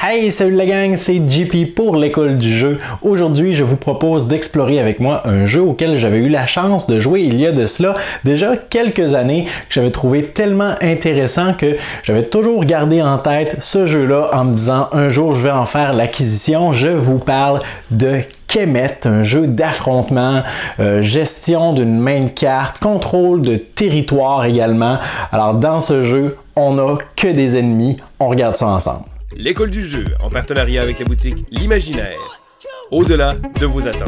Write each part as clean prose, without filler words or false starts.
Hey, salut la gang, c'est JP pour l'école du jeu. Aujourd'hui, je vous propose d'explorer avec moi un jeu auquel j'avais eu la chance de jouer il y a de cela déjà quelques années, que j'avais trouvé tellement intéressant que j'avais toujours gardé en tête ce jeu-là en me disant un jour je vais en faire l'acquisition. Je vous parle de Kemet, un jeu d'affrontement, gestion d'une main carte, contrôle de territoire également. Alors dans ce jeu, on n'a que des ennemis, on regarde ça ensemble. L'école du jeu, en partenariat avec la boutique L'Imaginaire, au-delà de vos attentes.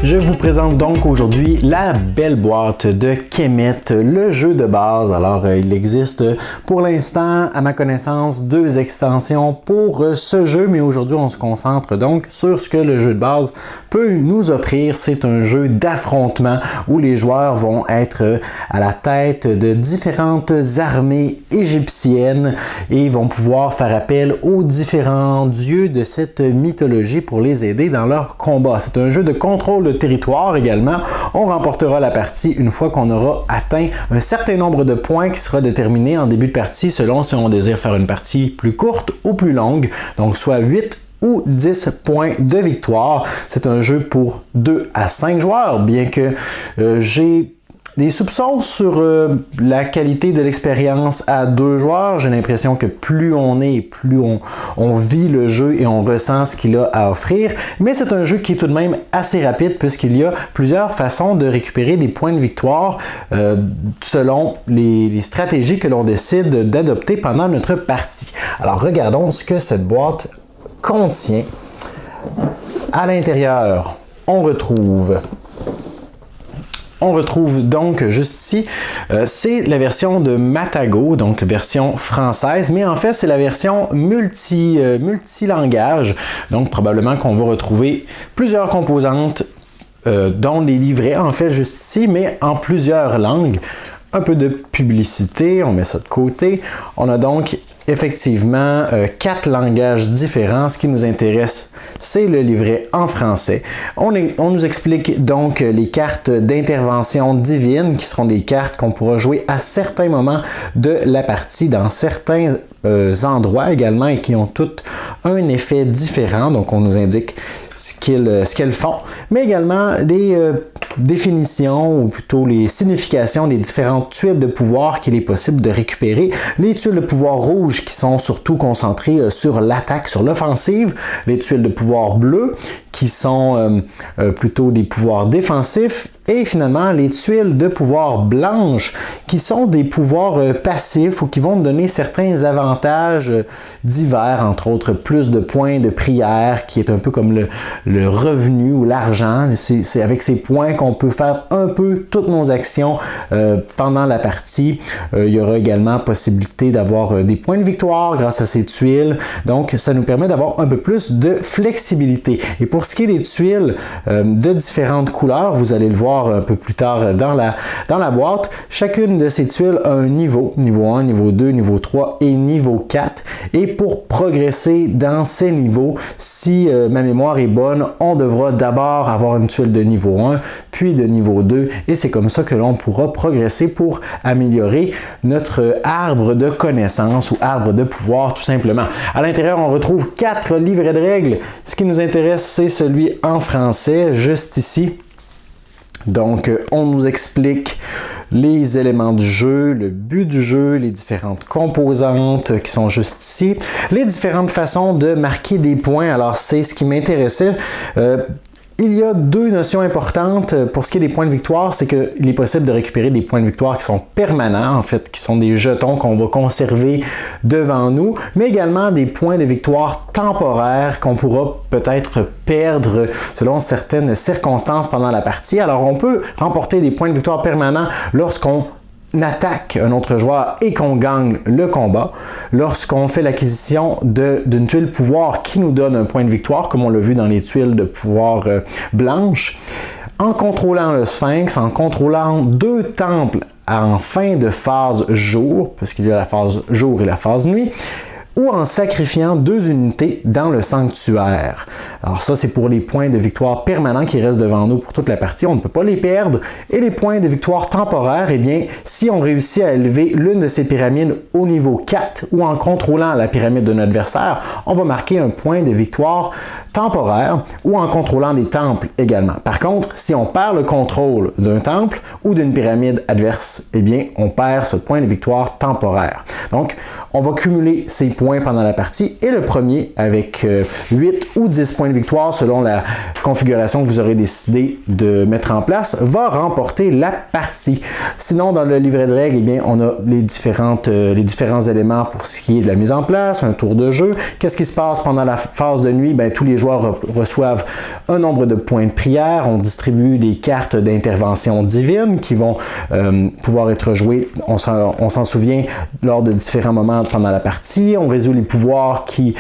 Je vous présente donc aujourd'hui la belle boîte de Kemet, le jeu de base. Alors, il existe pour l'instant, à ma connaissance, 2 extensions pour ce jeu, mais aujourd'hui, on se concentre donc sur ce que le jeu de base peut nous offrir. C'est un jeu d'affrontement où les joueurs vont être à la tête de différentes armées égyptiennes et vont pouvoir faire appel aux différents dieux de cette mythologie pour les aider dans leur combat. C'est un jeu de contrôle de territoire également. On remportera la partie une fois qu'on aura atteint un certain nombre de points qui sera déterminé en début de partie selon si on désire faire une partie plus courte ou plus longue, donc soit 8 ou 10 points de victoire. C'est un jeu pour 2 à 5 joueurs, bien que j'ai des soupçons sur la qualité de l'expérience à 2 joueurs. J'ai l'impression que plus on est, plus on vit le jeu et on ressent ce qu'il a à offrir. Mais c'est un jeu qui est tout de même assez rapide puisqu'il y a plusieurs façons de récupérer des points de victoire selon les stratégies que l'on décide d'adopter pendant notre partie. Alors regardons ce que cette boîte contient. À l'intérieur, on retrouve donc juste ici, c'est la version de Matago, donc version française, mais en fait c'est la version multilangage, donc probablement qu'on va retrouver plusieurs composantes dont les livrets en fait juste ici, mais en plusieurs langues. Un peu de publicité, on met ça de côté. On a donc effectivement 4 langages différents. Ce qui nous intéresse, c'est le livret en français. On nous explique donc les cartes d'intervention divine, qui seront des cartes qu'on pourra jouer à certains moments de la partie, dans certains endroits également, et qui ont toutes un effet différent. Donc on nous indique ce qu'elles font, mais également les définitions, ou plutôt les significations des différentes tuiles de pouvoir qu'il est possible de récupérer. Les tuiles de pouvoir rouges qui sont surtout concentrées sur l'attaque, sur l'offensive. Les tuiles de pouvoir bleues qui sont plutôt des pouvoirs défensifs. Et finalement, les tuiles de pouvoir blanches qui sont des pouvoirs passifs ou qui vont donner certains avantages divers, entre autres plus de points de prière, qui est un peu comme le revenu ou l'argent. C'est avec ces points qu'on peut faire un peu toutes nos actions pendant la partie. Il y aura également possibilité d'avoir des points de victoire grâce à ces tuiles. Donc, ça nous permet d'avoir un peu plus de flexibilité. Et pour ce qui est des tuiles de différentes couleurs, vous allez le voir un peu plus tard dans la boîte. Chacune de ces tuiles a un niveau 1, niveau 2, niveau 3 et niveau 4. Et pour progresser dans ces niveaux, si ma mémoire est bonne, on devra d'abord avoir une tuile de niveau 1, puis de niveau 2, et c'est comme ça que l'on pourra progresser pour améliorer notre arbre de connaissances ou arbre de pouvoir tout simplement. À l'intérieur, on retrouve 4 livrets de règles. Ce qui nous intéresse, c'est celui en français, juste ici. Donc, on nous explique les éléments du jeu, le but du jeu, les différentes composantes qui sont juste ici, les différentes façons de marquer des points. Alors, c'est ce qui m'intéressait. Il y a 2 notions importantes pour ce qui est des points de victoire, c'est qu'il est possible de récupérer des points de victoire qui sont permanents, en fait, qui sont des jetons qu'on va conserver devant nous, mais également des points de victoire temporaires qu'on pourra peut-être perdre selon certaines circonstances pendant la partie. Alors, on peut remporter des points de victoire permanents lorsqu'on attaque un autre joueur et qu'on gagne le combat, lorsqu'on fait l'acquisition d'une tuile pouvoir qui nous donne un point de victoire, comme on l'a vu dans les tuiles de pouvoir blanches, en contrôlant le sphinx, en contrôlant 2 temples en fin de phase jour, parce qu'il y a la phase jour et la phase nuit, ou en sacrifiant 2 unités dans le sanctuaire. Alors ça, c'est pour les points de victoire permanents qui restent devant nous pour toute la partie. On ne peut pas les perdre. Et les points de victoire temporaires, eh bien, si on réussit à élever l'une de ces pyramides au niveau 4 ou en contrôlant la pyramide de notre adversaire, on va marquer un point de victoire temporaire ou en contrôlant des temples également. Par contre, si on perd le contrôle d'un temple ou d'une pyramide adverse, eh bien, on perd ce point de victoire temporaire. Donc, on va cumuler ces points pendant la partie et le premier, avec 8 ou 10 points de victoire selon la configuration que vous aurez décidé de mettre en place, va remporter la partie. Sinon, dans le livret de règles, eh bien, on a les différents éléments pour ce qui est de la mise en place, un tour de jeu. Qu'est-ce qui se passe pendant la phase de nuit? Bien, tous les joueurs reçoivent un nombre de points de prière. On distribue les cartes d'intervention divine qui vont pouvoir être jouées, on s'en souvient, lors de différents moments pendant la partie. On résout les pouvoirs qui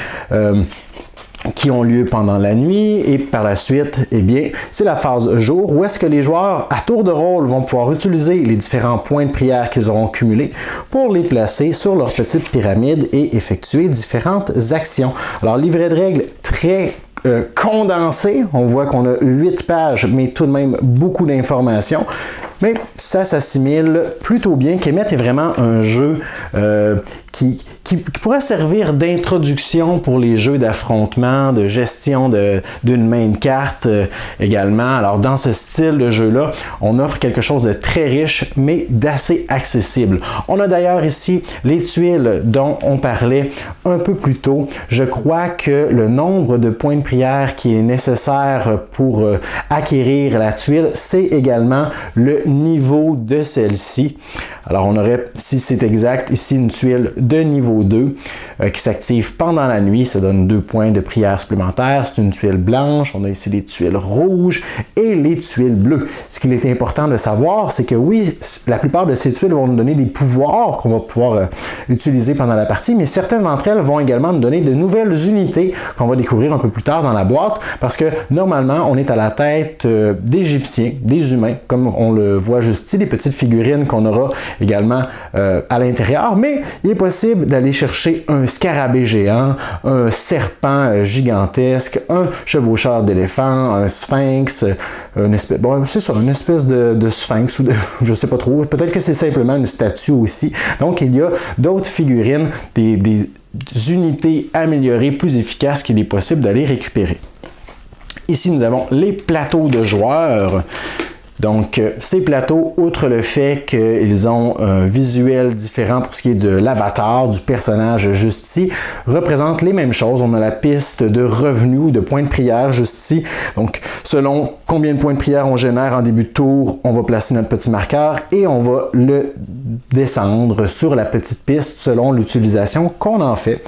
ont lieu pendant la nuit et par la suite, eh bien, c'est la phase jour où est-ce que les joueurs, à tour de rôle, vont pouvoir utiliser les différents points de prière qu'ils auront cumulés pour les placer sur leur petite pyramide et effectuer différentes actions. Alors, livret de règles très condensé. On voit qu'on a 8 pages, mais tout de même beaucoup d'informations. Mais ça s'assimile plutôt bien. Kemet est vraiment un jeu qui pourrait servir d'introduction pour les jeux d'affrontement, de gestion d'une même carte également. Alors, dans ce style de jeu-là, on offre quelque chose de très riche, mais d'assez accessible. On a d'ailleurs ici les tuiles dont on parlait un peu plus tôt. Je crois que le nombre de points de prière qui est nécessaire pour acquérir la tuile, c'est également le niveau de celle-ci. Alors, on aurait, si c'est exact, ici une tuile de niveau 2 qui s'active pendant la nuit. Ça donne 2 points de prière supplémentaires. C'est une tuile blanche. On a ici les tuiles rouges et les tuiles bleues. Ce qu'il est important de savoir, c'est que oui, la plupart de ces tuiles vont nous donner des pouvoirs qu'on va pouvoir utiliser pendant la partie, mais certaines d'entre elles vont également nous donner de nouvelles unités qu'on va découvrir un peu plus tard dans la boîte, parce que normalement, on est à la tête d'Égyptiens, des humains, comme on le voit juste ici, des petites figurines qu'on aura également à l'intérieur, mais il est possible d'aller chercher un scarabée géant, un serpent gigantesque, un chevaucheur d'éléphant, un sphinx, une espèce de sphinx, ou je ne sais pas trop, peut-être que c'est simplement une statue aussi. Donc il y a d'autres figurines, des unités améliorées, plus efficaces qu'il est possible d'aller récupérer. Ici, nous avons les plateaux de joueurs. Donc, ces plateaux, outre le fait qu'ils ont un visuel différent pour ce qui est de l'avatar, du personnage juste ici, représentent les mêmes choses. On a la piste de revenus, de points de prière juste ici. Donc, selon combien de points de prière on génère en début de tour, on va placer notre petit marqueur et on va le descendre sur la petite piste selon l'utilisation qu'on en fait.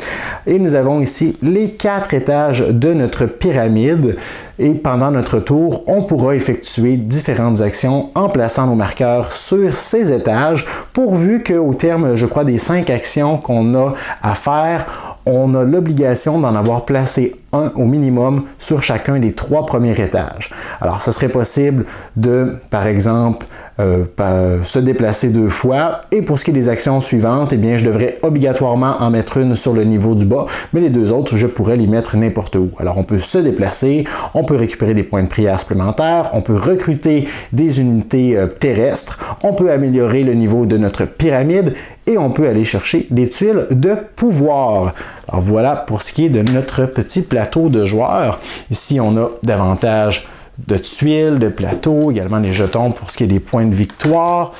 Et nous avons ici les 4 étages de notre pyramide. Et pendant notre tour, on pourra effectuer différentes actions en plaçant nos marqueurs sur ces étages, pourvu qu'au terme, je crois, des 5 actions qu'on a à faire, on a l'obligation d'en avoir placé un au minimum sur chacun des 3 premiers étages. Alors, ce serait possible de, par exemple, se déplacer 2 fois. Et pour ce qui est des actions suivantes, eh bien, je devrais obligatoirement en mettre une sur le niveau du bas, mais les 2 autres, je pourrais les mettre n'importe où. Alors, on peut se déplacer, on peut récupérer des points de prière supplémentaires, on peut recruter des unités terrestres, on peut améliorer le niveau de notre pyramide et on peut aller chercher des tuiles de pouvoir. Alors, voilà pour ce qui est de notre petit plateau de joueurs. Ici, on a davantage de tuiles, de plateaux, également les jetons pour ce qui est des points de victoire,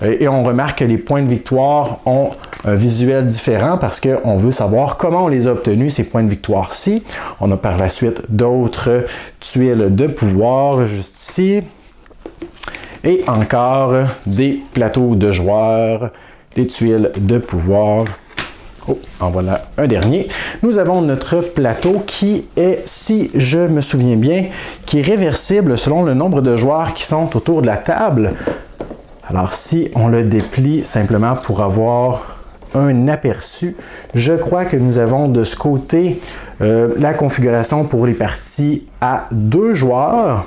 et on remarque que les points de victoire ont un visuel différent parce qu'on veut savoir comment on les a obtenus, ces points de victoire-ci. On a par la suite d'autres tuiles de pouvoir, juste ici, et encore des plateaux de joueurs, des tuiles de pouvoir. Oh, en voilà un dernier. Nous avons notre plateau qui est, si je me souviens bien, qui est réversible selon le nombre de joueurs qui sont autour de la table. Alors, si on le déplie simplement pour avoir un aperçu, je crois que nous avons de ce côté la configuration pour les parties à 2 joueurs,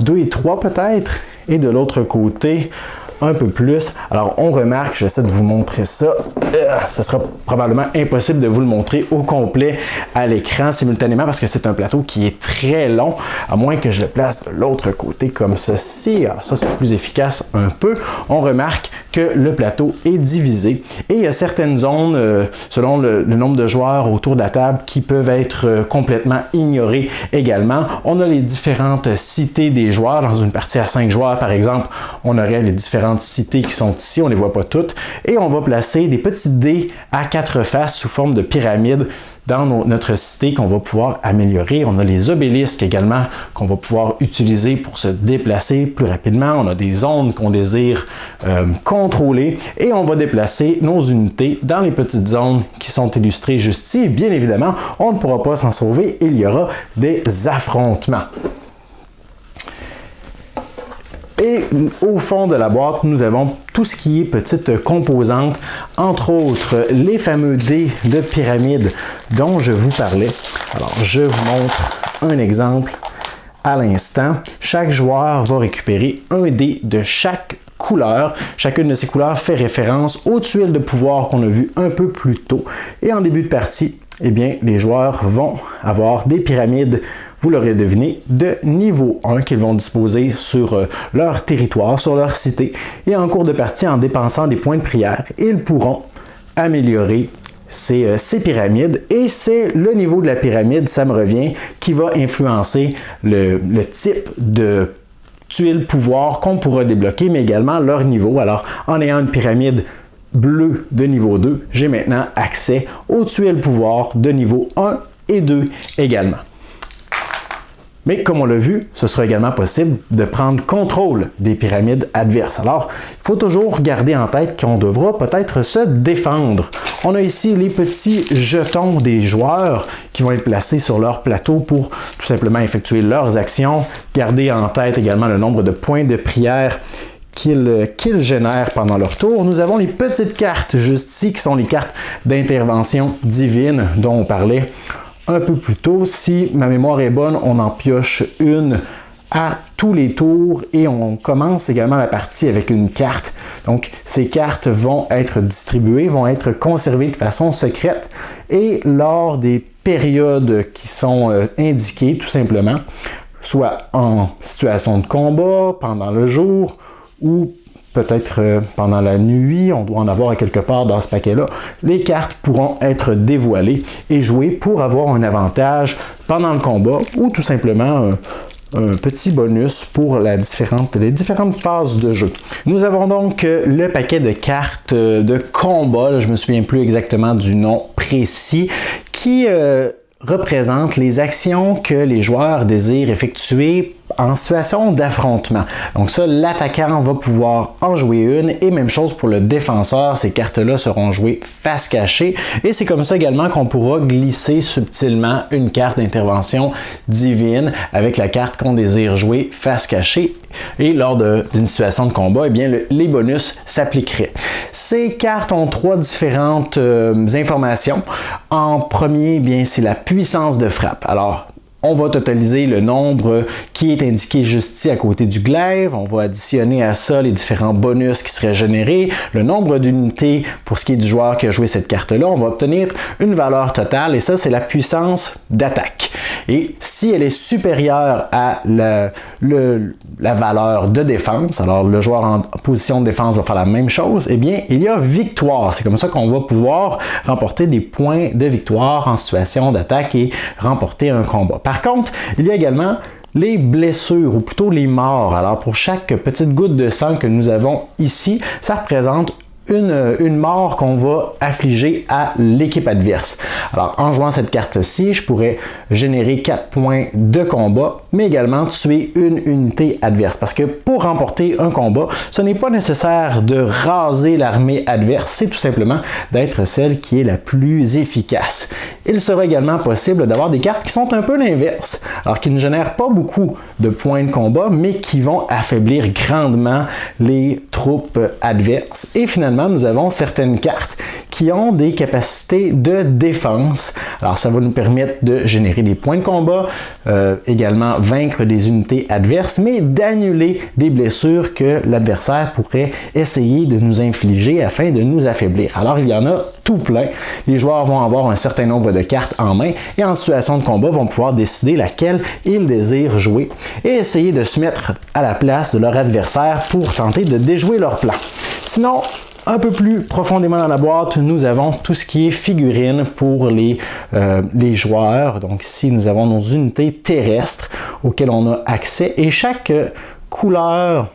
2 et 3 peut-être, et de l'autre côté, un peu plus. Alors on remarque, j'essaie de vous montrer ça. Ça sera probablement impossible de vous le montrer au complet à l'écran simultanément parce que c'est un plateau qui est très long, à moins que je le place de l'autre côté comme ceci. Alors ça, c'est plus efficace un peu. On remarque que le plateau est divisé et il y a certaines zones, selon le nombre de joueurs autour de la table, qui peuvent être complètement ignorées également. On a les différentes cités des joueurs. Dans une partie à 5 joueurs, par exemple, on aurait les différentes cités qui sont ici, on ne les voit pas toutes, et on va placer des petits dés à 4 faces sous forme de pyramide dans notre cité qu'on va pouvoir améliorer. On a les obélisques également qu'on va pouvoir utiliser pour se déplacer plus rapidement. On a des zones qu'on désire contrôler et on va déplacer nos unités dans les petites zones qui sont illustrées juste ici. Bien évidemment, on ne pourra pas s'en sauver, il y aura des affrontements. Et au fond de la boîte, nous avons tout ce qui est petites composantes, entre autres les fameux dés de pyramide dont je vous parlais. Alors, je vous montre un exemple à l'instant. Chaque joueur va récupérer un dé de chaque couleur. Chacune de ces couleurs fait référence aux tuiles de pouvoir qu'on a vues un peu plus tôt. Et en début de partie, eh bien, les joueurs vont avoir des pyramides, vous l'aurez deviné, de niveau 1 qu'ils vont disposer sur leur territoire, sur leur cité. Et en cours de partie, en dépensant des points de prière, ils pourront améliorer ces pyramides. Et c'est le niveau de la pyramide, ça me revient, qui va influencer le type de tuiles pouvoir qu'on pourra débloquer, mais également leur niveau. Alors, en ayant une pyramide bleue de niveau 2, j'ai maintenant accès aux tuiles pouvoir de niveau 1 et 2 également. Mais comme on l'a vu, ce sera également possible de prendre contrôle des pyramides adverses. Alors, il faut toujours garder en tête qu'on devra peut-être se défendre. On a ici les petits jetons des joueurs qui vont être placés sur leur plateau pour tout simplement effectuer leurs actions. Gardez en tête également le nombre de points de prière qu'ils génèrent pendant leur tour. Nous avons les petites cartes juste ici qui sont les cartes d'intervention divine dont on parlait un peu plus tôt. Si ma mémoire est bonne, on en pioche une à tous les tours et on commence également la partie avec une carte. Donc ces cartes vont être distribuées, vont être conservées de façon secrète et lors des périodes qui sont indiquées tout simplement, soit en situation de combat, pendant le jour ou peut-être pendant la nuit, on doit en avoir à quelque part dans ce paquet-là, les cartes pourront être dévoilées et jouées pour avoir un avantage pendant le combat ou tout simplement un petit bonus pour les différentes phases de jeu. Nous avons donc le paquet de cartes de combat, là, je ne me souviens plus exactement du nom précis, qui représente les actions que les joueurs désirent effectuer en situation d'affrontement. Donc ça, l'attaquant va pouvoir en jouer une et même chose pour le défenseur, ces cartes-là seront jouées face cachée et c'est comme ça également qu'on pourra glisser subtilement une carte d'intervention divine avec la carte qu'on désire jouer face cachée et lors d'une situation de combat, eh bien, les bonus s'appliqueraient. Ces cartes ont 3 différentes informations. En premier, eh bien, c'est la puissance de frappe. Alors, on va totaliser le nombre qui est indiqué juste ici à côté du glaive. On va additionner à ça les différents bonus qui seraient générés, le nombre d'unités pour ce qui est du joueur qui a joué cette carte-là. On va obtenir une valeur totale et ça, c'est la puissance d'attaque. Et si elle est supérieure à la valeur de défense, alors le joueur en position de défense va faire la même chose, eh bien, il y a victoire. C'est comme ça qu'on va pouvoir remporter des points de victoire en situation d'attaque et remporter un combat. Par contre, il y a également les blessures, ou plutôt les morts. Alors, pour chaque petite goutte de sang que nous avons ici, ça représente une mort qu'on va affliger à l'équipe adverse. Alors, en jouant cette carte-ci, je pourrais générer 4 points de combat, mais également tuer une unité adverse. Parce que pour remporter un combat, ce n'est pas nécessaire de raser l'armée adverse, c'est tout simplement d'être celle qui est la plus efficace. Il sera également possible d'avoir des cartes qui sont un peu l'inverse, alors qui ne génèrent pas beaucoup de points de combat, mais qui vont affaiblir grandement les troupes adverses. Et finalement, nous avons certaines cartes qui ont des capacités de défense. Alors, ça va nous permettre de générer des points de combat, également vaincre des unités adverses, mais d'annuler des blessures que l'adversaire pourrait essayer de nous infliger afin de nous affaiblir. Alors, il y en a tout plein. Les joueurs vont avoir un certain nombre de cartes en main et en situation de combat vont pouvoir décider laquelle ils désirent jouer et essayer de se mettre à la place de leur adversaire pour tenter de déjouer leur plan. Sinon, un peu plus profondément dans la boîte, nous avons tout ce qui est figurines pour les joueurs. Donc ici, nous avons nos unités terrestres auxquelles on a accès et chaque couleur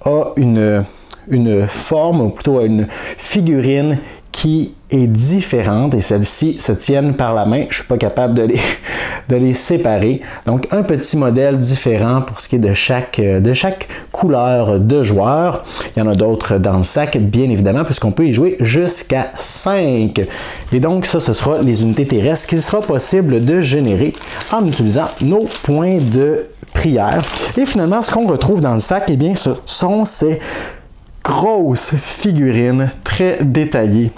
a une forme, ou plutôt une figurine qui est différente et celles-ci se tiennent par la main. Je ne suis pas capable de les séparer. Donc, un petit modèle différent pour ce qui est de chaque couleur de joueur. Il y en a d'autres dans le sac, bien évidemment, puisqu'on peut y jouer jusqu'à 5. Et donc, ça, ce sera les unités terrestres qu'il sera possible de générer en utilisant nos points de prière. Et finalement, ce qu'on retrouve dans le sac, eh bien, ce sont ces grosses figurines très détaillées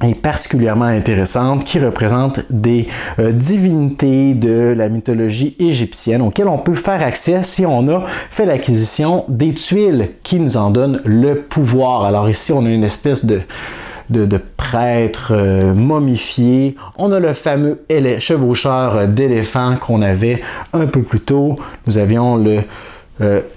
et particulièrement intéressantes qui représentent des divinités de la mythologie égyptienne auxquelles on peut faire accès si on a fait l'acquisition des tuiles qui nous en donnent le pouvoir. Alors ici, on a une espèce de prêtre momifié. On a le fameux chevaucheur d'éléphant qu'on avait un peu plus tôt. Nous avions le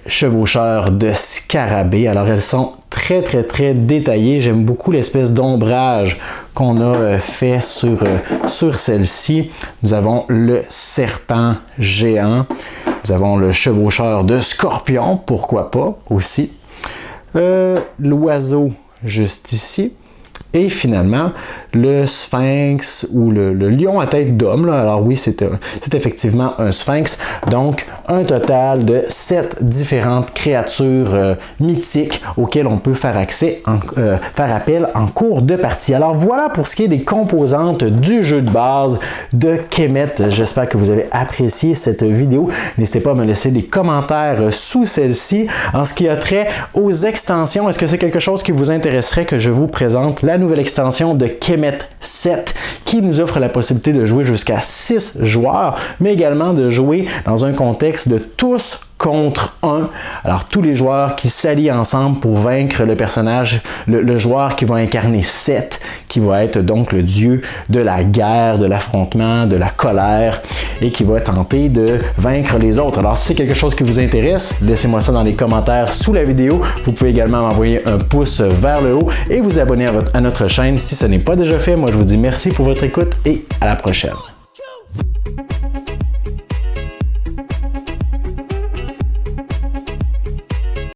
chevaucheur de scarabée. Alors elles sont très détaillées. J'aime beaucoup l'espèce d'ombrage qu'on a fait sur celle-ci. Nous avons le serpent géant. Nous avons le chevaucheur de scorpion, pourquoi pas aussi. L'oiseau juste ici. Et finalement, le sphinx ou le lion à tête d'homme. Alors oui, c'est effectivement un sphinx. Donc, un total de 7 différentes créatures mythiques auxquelles on peut faire appel en cours de partie. Alors voilà pour ce qui est des composantes du jeu de base de Kemet. J'espère que vous avez apprécié cette vidéo. N'hésitez pas à me laisser des commentaires sous celle-ci. En ce qui a trait aux extensions, est-ce que c'est quelque chose qui vous intéresserait que je vous présente la nouvelle extension de Kemet 7 qui nous offre la possibilité de jouer jusqu'à 6 joueurs, mais également de jouer dans un contexte de tous contre 1. Alors, tous les joueurs qui s'allient ensemble pour vaincre le personnage, le joueur qui va incarner Seth, qui va être donc le dieu de la guerre, de l'affrontement, de la colère, et qui va tenter de vaincre les autres. Alors, si c'est quelque chose qui vous intéresse, laissez-moi ça dans les commentaires sous la vidéo. Vous pouvez également m'envoyer un pouce vers le haut et vous abonner à notre chaîne si ce n'est pas déjà fait. Moi, je vous dis merci pour votre écoute et à la prochaine.